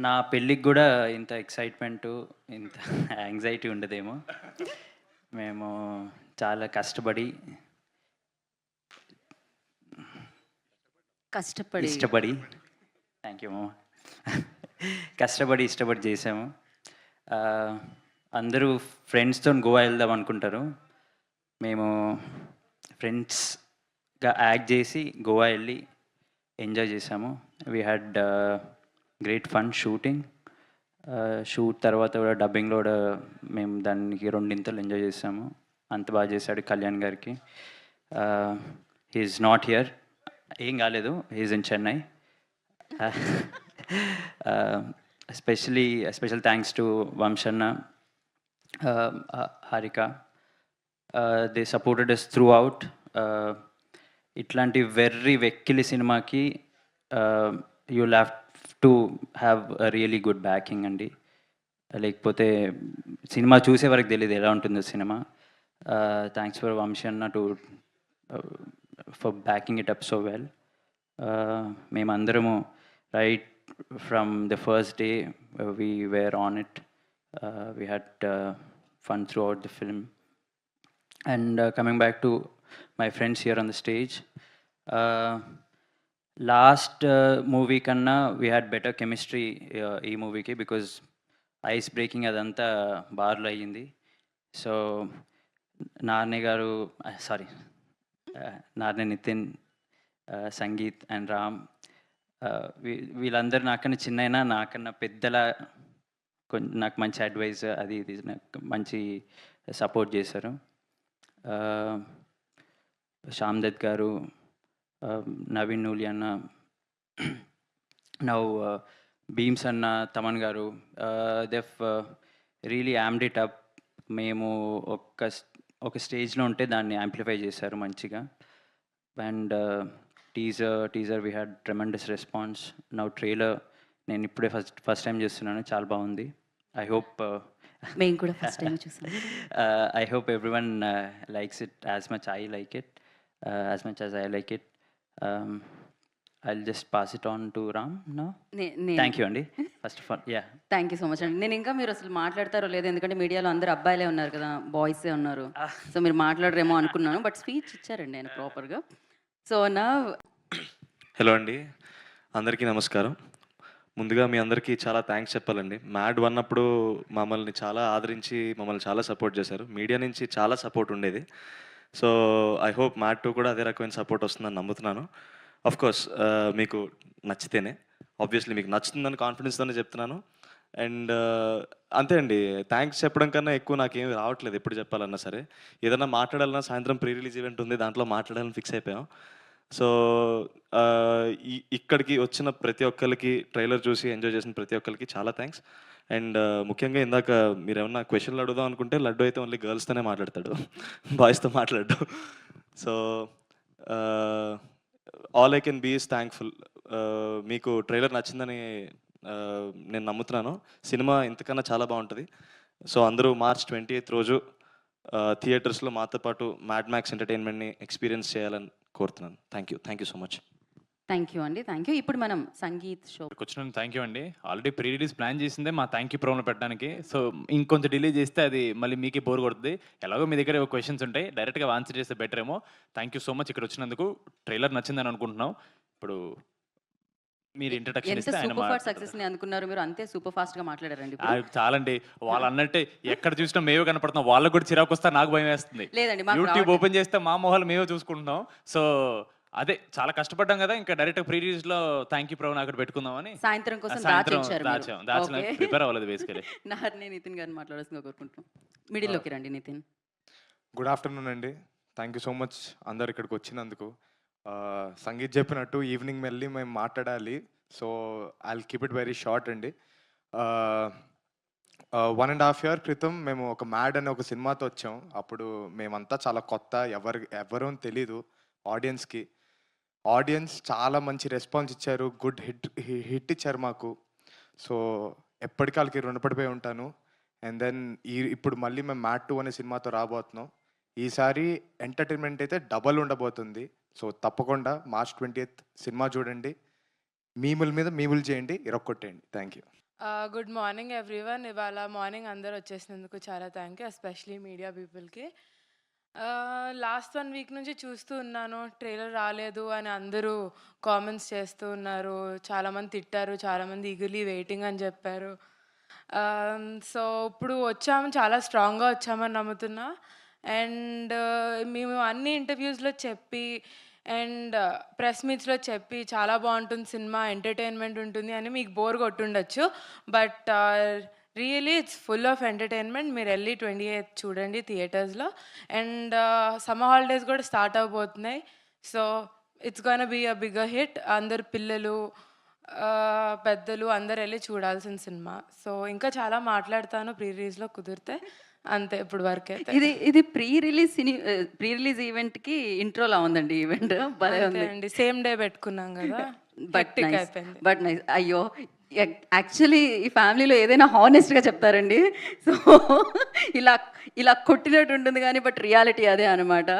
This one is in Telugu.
నా పెళ్ళికి గూడా ఇంత ఎక్సైట్‌మెంటు, ఇంత యాంగ్జైటీ ఉండదేమో. మేము చాలా కష్టపడి, కష్టపడి ఇష్టపడి థ్యాంక్ యూ మామ. కష్టపడి, ఇష్టపడి చేశాము. ఆహ్, అందరూ ఫ్రెండ్స్‌తోని గోవా ఎళ్దాం అనుకుంటారు. మేము ఫ్రెండ్స్‌గా యాక్ట్ చేసి గోవా ఎళ్ళి ఎంజాయ్ చేశాము. We had great fun shooting. Shoot తర్వాత కూడా డబ్బింగ్‌లో కూడా మేము దానికి రెండింతలు ఎంజాయ్ చేసాము. అంత బాగా చేశాడు కళ్యాణ్ గారికి. He is not here. ఏం కాలేదు. He is in Chennai. Special thanks to వంశన్న, Harika. They supported us throughout. ఇట్లాంటి వెర్రి వెక్కిలి సినిమాకి you'll have to have a really good backing అండి. లేకపోతే సినిమా చూసే వరకు తెలీదు ఎలా ఉంటుందో సినిమా. థ్యాంక్స్ ఫర్ వంశీ అన్న to for backing it up so well. మేమందరము right from the first day we were on it. We had fun throughout the film. And coming back to my friends here on the stage, last movie kanna we had better chemistry ee movie ki, because ice breaking అదంతా బార్లో అయ్యింది. సో నార్నే గారు, సారీ, నార్నే నితిన్, సంగీత్ అండ్ రామ్, వీళ్ళందరూ నాకన్నా చిన్నైనా నాకన్నా పెద్దలా నాకు మంచి అడ్వైస్ అది ఇది నాకు మంచి సపోర్ట్ చేశారు. శ్యామ్ దత్ గారు, నవీన్ నూలి అన్న, నౌ భీమ్స్ అన్న, తమన్ గారు, దెఫ్ రియలీ యామ్డ్ ఇట్ అప్. మేము ఒక స్టేజ్లో ఉంటే దాన్ని యాంప్లిఫై చేశారు మంచిగా. And teaser we had tremendous response. Now trailer నేను ఇప్పుడే ఫస్ట్ టైం చేస్తున్నాను, చాలా బాగుంది. ఐ హోప్ మేము కూడా ఫస్ట్ టైం చూసాం. I hope everyone likes it as much I like it, as much as I like it. I'll just pass it on to Ram now. Thank you, Andy. First of all, yeah. Thank you so much అండి. నేను ఇంకా మీరు అసలు మాట్లాడతారో లేదో, ఎందుకంటే మీడియాలో అందరు అబ్బాయిలే ఉన్నారు కదా, బాయ్సే ఉన్నారు. సో మీరు మాట్లాడరేమో అనుకున్నాను, బట్ స్పీచ్ ఇచ్చారండి ఆయన ప్రాపర్గా. సో నా హలో అండి, అందరికీ నమస్కారం. ముందుగా మీ అందరికీ చాలా థ్యాంక్స్ చెప్పాలండి. మ్యాడ్ వన్ అప్పుడు మమ్మల్ని చాలా ఆదరించి మమ్మల్ని చాలా సపోర్ట్ చేశారు. మీడియా నుంచి చాలా సపోర్ట్ ఉండేది. So I hope mad two కూడా అదే రకమైన సపోర్ట్ వస్తుందని నమ్ముతున్నాను. కోర్స్ మీకు నచ్చితేనే, ఆబ్వియస్లీ మీకు నచ్చుతుందని కాన్ఫిడెన్స్తోనే చెప్తున్నాను. అండ్ అంతే అండి, థ్యాంక్స్ చెప్పడం కన్నా ఎక్కువ నాకేమి రావట్లేదు ఎప్పుడు చెప్పాలన్నా సరే. ఏదైనా మాట్లాడాలన్నా సాయంత్రం ప్రీ రిలీజ్ ఈవెంట్ ఉంది, దాంట్లో మాట్లాడాలని ఫిక్స్ అయిపోయాం. సో ఇక్కడికి వచ్చిన ప్రతి ఒక్కరికి, ట్రైలర్ చూసి ఎంజాయ్ చేసిన ప్రతి ఒక్కరికి చాలా థ్యాంక్స్. అండ్ ముఖ్యంగా ఇందాక మీరు ఏమన్నా క్వశ్చన్లు అడుగుదాం అనుకుంటే, లడ్డు అయితే ఓన్లీ గర్ల్స్తోనే మాట్లాడతాడు, బాయ్స్తో మాట్లాడు. So all I can be is thankful. మీకు ట్రైలర్ నచ్చిందని నేను నమ్ముతున్నాను. సినిమా ఇంతకన్నా చాలా బాగుంటుంది. సో అందరూ March 28 రోజు థియేటర్స్లో మాతో పాటు మ్యాడ్ మ్యాక్స్ ఎంటర్టైన్మెంట్ని ఎక్స్పీరియన్స్ చేయాలని కోరుతున్నాను. Thank you so much. Thank you అండి, థ్యాంక్ యూ. ఇప్పుడు మనం సంగీత్ షో వచ్చినందుకు థ్యాంక్ యూ అండి. ఆల్రెడీ ప్రీ రిలీజ్ ప్లాన్ చేసిందే మా థ్యాంక్ యూ ప్రోగ్రామ్ పెట్టడానికి. సో ఇంకొంచెం డిలే చేస్తే అది మళ్ళీ మీకే బోర్ కొడుతుంది. ఎలాగో మీ దగ్గర క్వశ్చన్స్ ఉంటాయి, డైరెక్ట్గా ఆన్సర్ చేస్తే బెటర్ ఏమో. థ్యాంక్ యూ సో మచ్ ఇక్కడ వచ్చినందుకు. ట్రైలర్ నచ్చిందని అనుకుంటున్నాం. ఇప్పుడు మీరు ఇంట్రడక్షన్ ఎంత ఇస్తే ఆయన సూపర్ ఫాస్ట్ సక్సెస్ ని అనుకున్నారు మీరు, అంతే సూపర్ ఫాస్ట్ గా మాట్లాడారండి. చాలండి. వాళ్ళు అన్నట్టే ఎక్కడ చూసినా మేమే కనపడుతున్నాం. వాళ్ళకు కూడా చిరాకు వస్తా, నాకు భయం వేస్తుంది. లేదండి, యూట్యూబ్ ఓపెన్ చేస్తే మా మొహాలు మేమే చూసుకుంటున్నాం. సో అదే చాలా కష్టపడ్డాం కదా, ఇంకా డైరెక్ట్ ప్రీ రిలీజ్ లో థ్యాంక్ యూ ప్రోగ్రామ్ అక్కడ పెట్టుకుందామని సాయంత్రం కోసం ప్రిపేర్ అవ్వలేదు బేసికలీ. నార్నే నితిన్ గారిని మాట్లాడాల్సిందిగా కోరుకుంటున్నాం. మిడిల్ లోకి రండి నితిన్. గుడ్ ఆఫ్టర్నూన్ అండి. థ్యాంక్ యూ సో మచ్ అందరు ఇక్కడికి వచ్చినందుకు. సంగీత్ చెప్పినట్టు ఈవినింగ్ వెళ్ళి మేము మాట్లాడాలి. So I will keep it very short అండి. 1.5 year క్రితం మేము ఒక మ్యాడ్ అనే ఒక సినిమాతో వచ్చాం. అప్పుడు మేమంతా చాలా కొత్త, ఎవరూ తెలీదు ఆడియన్స్కి. ఆడియన్స్ చాలా మంచి రెస్పాన్స్ ఇచ్చారు, గుడ్ హిట్ ఇచ్చారు మాకు. సో ఎప్పటికీ వాళ్ళకి రుణపడిపోయి ఉంటాను. అండ్ దెన్ ఇప్పుడు మళ్ళీ మేము మ్యాడ్ 2 అనే సినిమాతో రాబోతున్నాం. ఈసారి ఎంటర్టైన్మెంట్ అయితే డబల్ ఉండబోతుంది. సో తప్పకుండా March 20th సినిమా చూడండి, మీముల మీద మీములు చేయండి, ఇరక్కొట్టేయండి. Thank you. Good morning everyone. ఇవాళ మార్నింగ్ అందరు వచ్చేసినందుకు చాలా థ్యాంక్ యూ, ఎస్పెషలీ మీడియా పీపుల్కి. లాస్ట్ 1 వీక్ నుంచి చూస్తూ ఉన్నాను, ట్రైలర్ రాలేదు అని అందరూ కామెంట్స్ చేస్తూ ఉన్నారు. చాలామంది తిట్టారు, చాలామంది ఈగర్లీ వెయిటింగ్ అని చెప్పారు. సో ఇప్పుడు వచ్చాము, చాలా స్ట్రాంగ్గా వచ్చామని నమ్ముతున్నా. అండ్ మేము అన్ని ఇంటర్వ్యూస్లో చెప్పి అండ్ ప్రెస్ మీట్స్లో చెప్పి చాలా బాగుంటుంది సినిమా, ఎంటర్టైన్మెంట్ ఉంటుంది అని మీకు బోర్ కొట్టుండొచ్చు. But really it's full of entertainment. మీరు వెళ్ళి 28th చూడండి థియేటర్స్లో. అండ్ సమ్మర్ హాలిడేస్ కూడా స్టార్ట్ అవబోతున్నాయి. So it's gonna be a bigger hit. అందరు పిల్లలు, పెద్దలు అందరు వెళ్ళి చూడాల్సిన సినిమా. సో ఇంకా చాలా మాట్లాడతాను ప్రీ రిలీజ్లో కుదిరితే. అంతే ఇప్పుడు వరకే. ఇది ప్రీ రిలీజ్ ఈవెంట్కి ఇంట్రోలా ఉందండి ఈవెంట్. భలే ఉంది అండి, సేమ్ డే పెట్టుకున్నాం కదా. But nice. అయ్యో, యాక్చువల్లీ ఈ ఫ్యామిలీలో ఏదైనా హానెస్ట్గా చెప్తారండి. సో ఇలా కొట్టినట్టు ఉంటుంది కానీ బట్ రియాలిటీ అదే అనమాట.